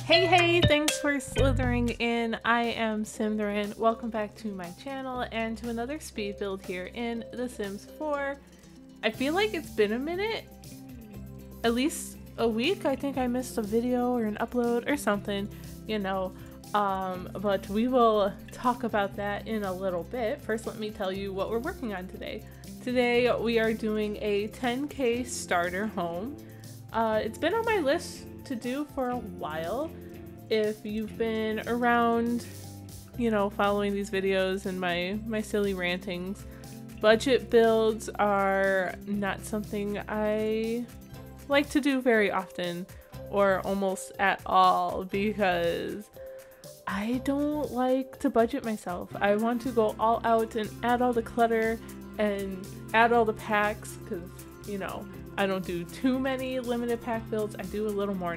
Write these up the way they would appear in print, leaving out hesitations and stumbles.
Hey, thanks for slithering in. I am Simdarin. Welcome back to my channel and to another speed build here in The Sims 4. I feel like it's been a minute, at least a week. I think I missed a video or an upload or something, you know, but we will talk about that in a little bit. First, let me tell you what we're working on today. Today, we are doing a 10K starter home. It's been on my list to do for a while. If you've been around, you know, following these videos and my silly rantings, budget builds are not something I like to do very often or almost at all because I don't like to budget myself. I want to go all out and add all the clutter and add all the packs because, you know, I don't do too many limited pack builds. I do a little more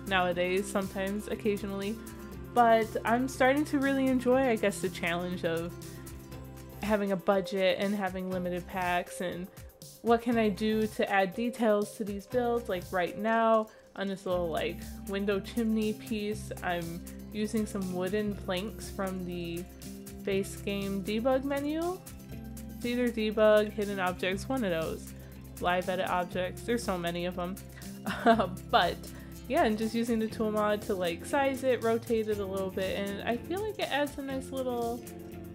nowadays, sometimes, occasionally. But I'm starting to really enjoy, I guess, the challenge of having a budget and having limited packs and what can I do to add details to these builds. Like right now, on this little like window chimney piece, I'm using some wooden planks from the base game debug menu. It's either debug, hidden objects, one of those. Live edit objects, there's so many of them. But yeah, and just using the tool mod to like size it, rotate it a little bit, and I feel like it adds a nice little,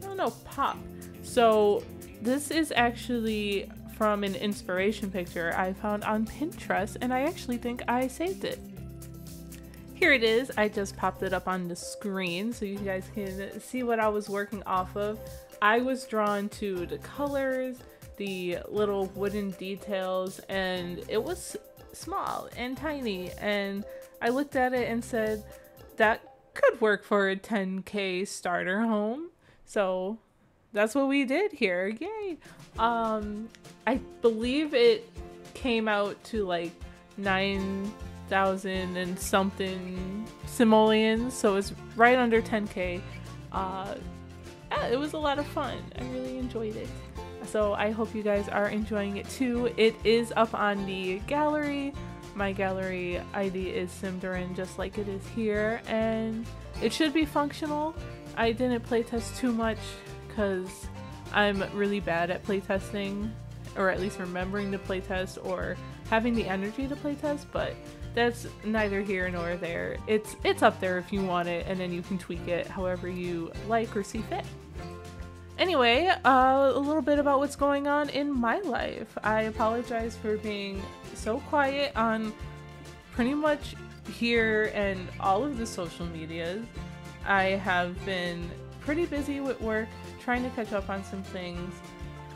I don't know, pop. So this is actually from an inspiration picture I found on Pinterest, and I actually think I saved it. Here it is. I just popped it up on the screen so you guys can see what I was working off of. I was drawn to the colors, the little wooden details, and it was small and tiny, and I looked at it and said that could work for a 10K starter home. So that's what we did here. Yay. I believe it came out to like 9,000 and something simoleons, so it's right under 10K. Yeah, it was a lot of fun. I really enjoyed it. So I hope you guys are enjoying it too. It is up on the gallery. My gallery ID is Simdarin, just like it is here, and it should be functional. I didn't playtest too much because I'm really bad at playtesting, or at least remembering to playtest or having the energy to playtest, but that's neither here nor there. It's up there if you want it, and then you can tweak it however you like or see fit. Anyway, a little bit about what's going on in my life. I apologize for being so quiet on pretty much here and all of the social medias. I have been pretty busy with work, trying to catch up on some things.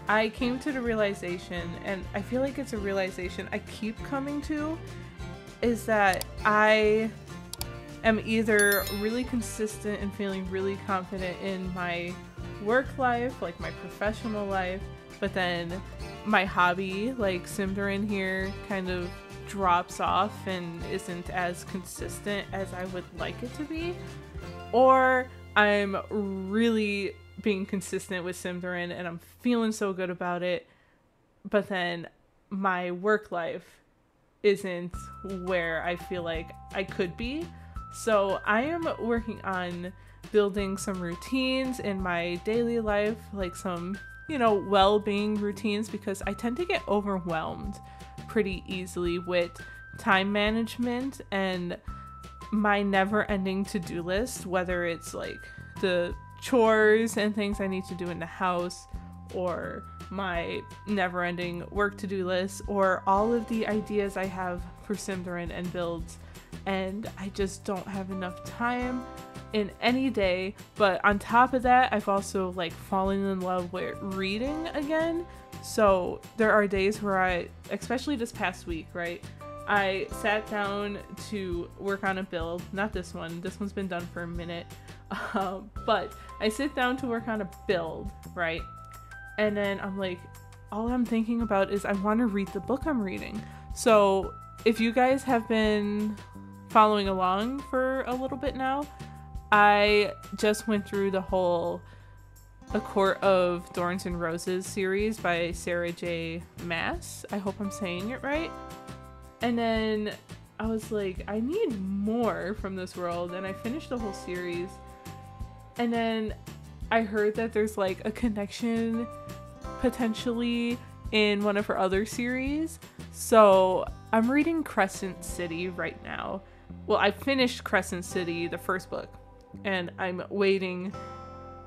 I came to the realization, and I feel like it's a realization I keep coming to, is that I am either really consistent and feeling really confident in my work life, like my professional life, but then my hobby, like Simdarin here, kind of drops off and isn't as consistent as I would like it to be, or I'm really being consistent with Simdarin and I'm feeling so good about it, but then my work life isn't where I feel like I could be. So I am working on building some routines in my daily life, like some, you know, well-being routines, because I tend to get overwhelmed pretty easily with time management and my never-ending to-do list, whether it's like the chores and things I need to do in the house, or my never-ending work to-do list, or all of the ideas I have for Simdarin and builds, and I just don't have enough time in any day. But on top of that, I've also like fallen in love with reading again. So there are days where I, especially this past week, right, I sat down to work on a build. Not this one, this one's been done for a minute, but I sit down to work on a build, right, and then I'm like, all I'm thinking about is I want to read the book I'm reading. So if you guys have been following along for a little bit now, I just went through the whole A Court of Thorns and Roses series by Sarah J. Maas. I hope I'm saying it right. And then I was like, I need more from this world, and I finished the whole series. And then I heard that there's like a connection potentially in one of her other series. So I'm reading Crescent City right now. Well, I finished Crescent City, the first book, and I'm waiting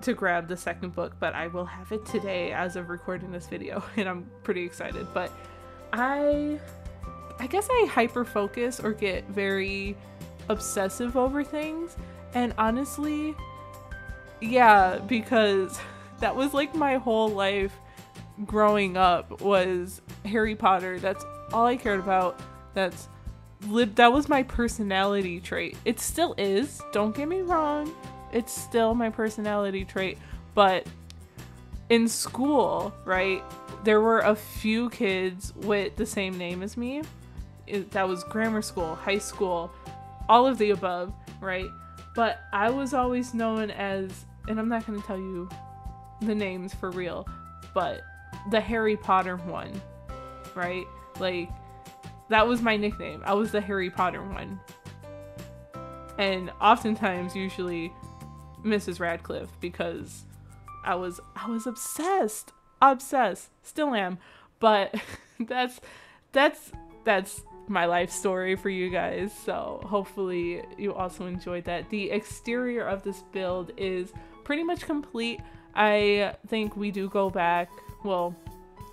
to grab the second book, but I will have it today as of recording this video, and I'm pretty excited. But I guess I hyper focus or get very obsessive over things, and honestly, yeah, because that was like my whole life growing up was Harry Potter. That's all I cared about. That was my personality trait. It still is, don't get me wrong, it's still my personality trait. But in school, right, there were a few kids with the same name as me. That was grammar school, high school, all of the above, right? But I was always known as, and I'm not going to tell you the names for real, but the Harry Potter one, right? Like, that was my nickname. I was the Harry Potter one. And oftentimes, usually, Mrs. Radcliffe, because I was obsessed, still am. But that's my life story for you guys. So hopefully you also enjoyed that. The exterior of this build is pretty much complete. I think we do go back, well,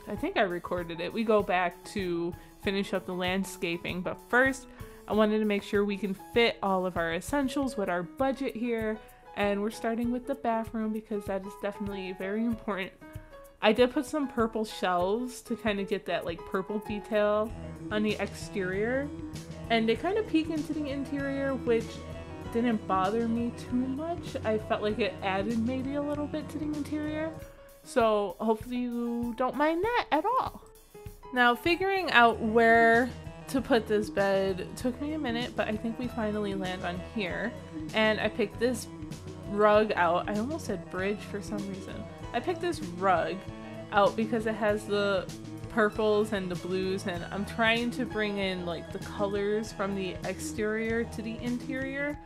I think I recorded it. We go back to finish up the landscaping, but first I wanted to make sure we can fit all of our essentials with our budget here, and we're starting with the bathroom because that is definitely very important. I did put some purple shelves to kind of get that like purple detail on the exterior, and they kind of peek into the interior, which didn't bother me too much. I felt like it added maybe a little bit to the interior, so hopefully you don't mind that at all. Now, figuring out where to put this bed took me a minute, but I think we finally land on here. And I picked this rug out. I almost said bridge for some reason. I picked this rug out because it has the purples and the blues, and I'm trying to bring in like the colors from the exterior to the interior.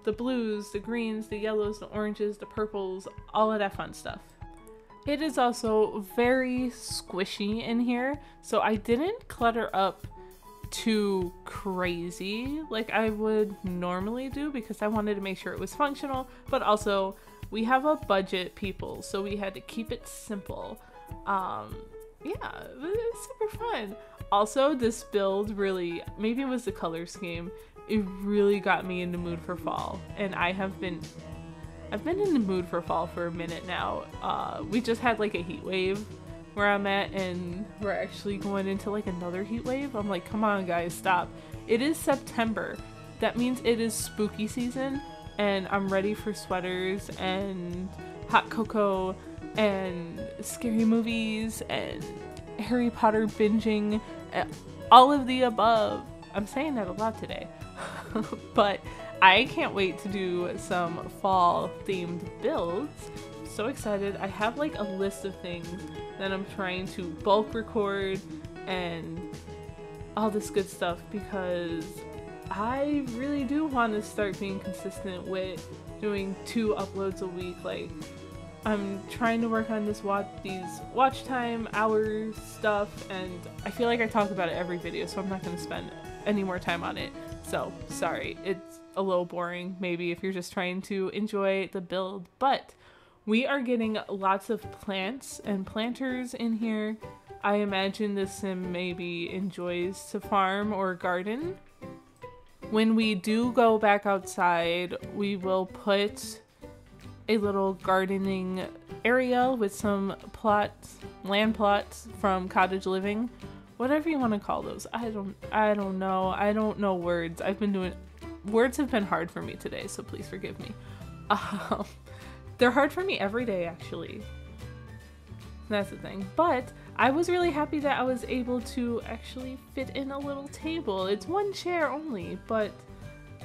The blues, the greens, the yellows, the oranges, the purples, all of that fun stuff. It is also very squishy in here, so I didn't clutter up too crazy like I would normally do because I wanted to make sure it was functional, but also we have a budget, people, so we had to keep it simple. Yeah, it's super fun. Also, this build really, maybe it was the color scheme, it really got me in the mood for fall, and I've been in the mood for fall for a minute now. We just had like a heat wave where I'm at, and we're actually going into like another heat wave. I'm like, come on guys, stop. It is September. That means it is spooky season, and I'm ready for sweaters and hot cocoa and scary movies and Harry Potter binging, all of the above. I'm saying that a lot today. But I can't wait to do some fall themed builds. I'm so excited. I have like a list of things that I'm trying to bulk record and all this good stuff because I really do want to start being consistent with doing 2 uploads a week. Like, I'm trying to work on these watch time hours stuff, and I feel like I talk about it every video, so I'm not going to spend any more time on it. So sorry, it's a little boring maybe if you're just trying to enjoy the build, but we are getting lots of plants and planters in here. I imagine this sim maybe enjoys to farm or garden. When we do go back outside, we will put a little gardening area with some plots, land plots from Cottage Living, whatever you want to call those. I don't know. I don't know words. Words have been hard for me today, so please forgive me. They're hard for me every day, actually. That's the thing. But I was really happy that I was able to actually fit in a little table. It's 1 chair only, but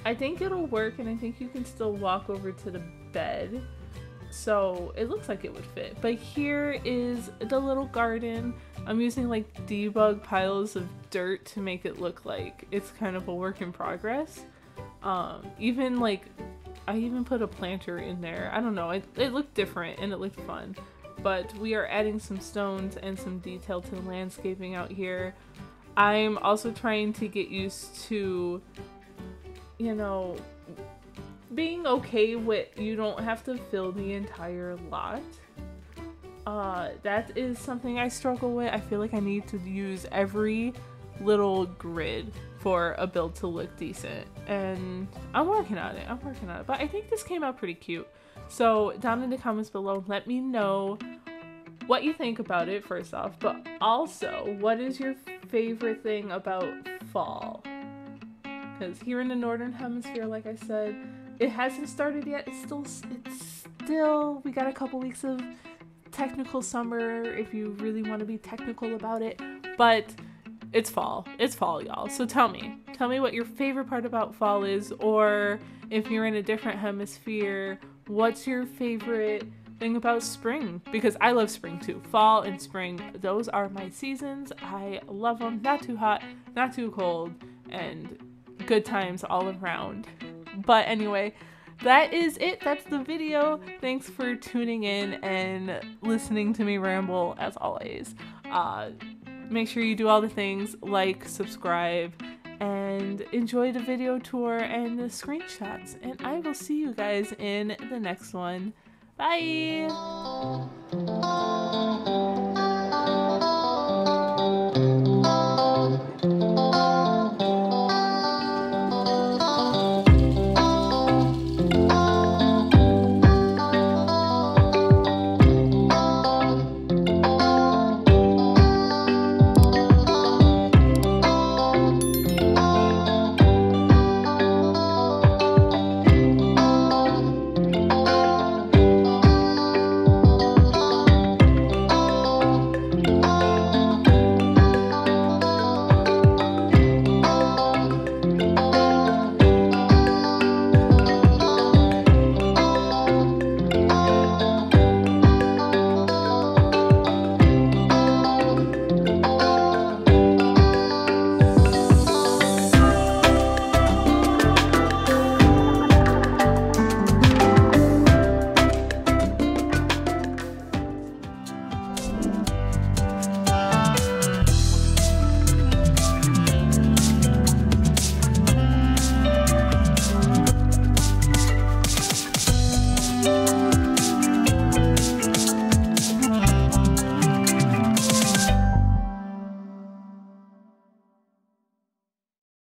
I think it'll work, and I think you can still walk over to the bed. so it looks like it would fit. But here is the little garden. I'm using like debug piles of dirt to make it look like it's kind of a work in progress. Even like I even put a planter in there. I don't know, it looked different and it looked fun. But we are adding some stones and some detail to the landscaping out here. I'm also trying to get used to, you know, being okay with you don't have to fill the entire lot. That is something I struggle with. I feel like I need to use every little grid for a build to look decent, and I'm working on it. But I think this came out pretty cute. So down in the comments below, let me know what you think about it first off, but also what is your favorite thing about fall? Because here in the northern hemisphere, like I said, it hasn't started yet. It's still we got a couple weeks of technical summer if you really want to be technical about it, but it's fall, y'all. So tell me what your favorite part about fall is, or if you're in a different hemisphere, what's your favorite thing about spring? Because I love spring too. Fall and spring, those are my seasons. I love them. Not too hot, not too cold, and good times all around. But anyway, that is it. That's the video. Thanks for tuning in and listening to me ramble as always. Make sure you do all the things, like, subscribe, and enjoy the video tour and the screenshots. And I will see you guys in the next one. Bye!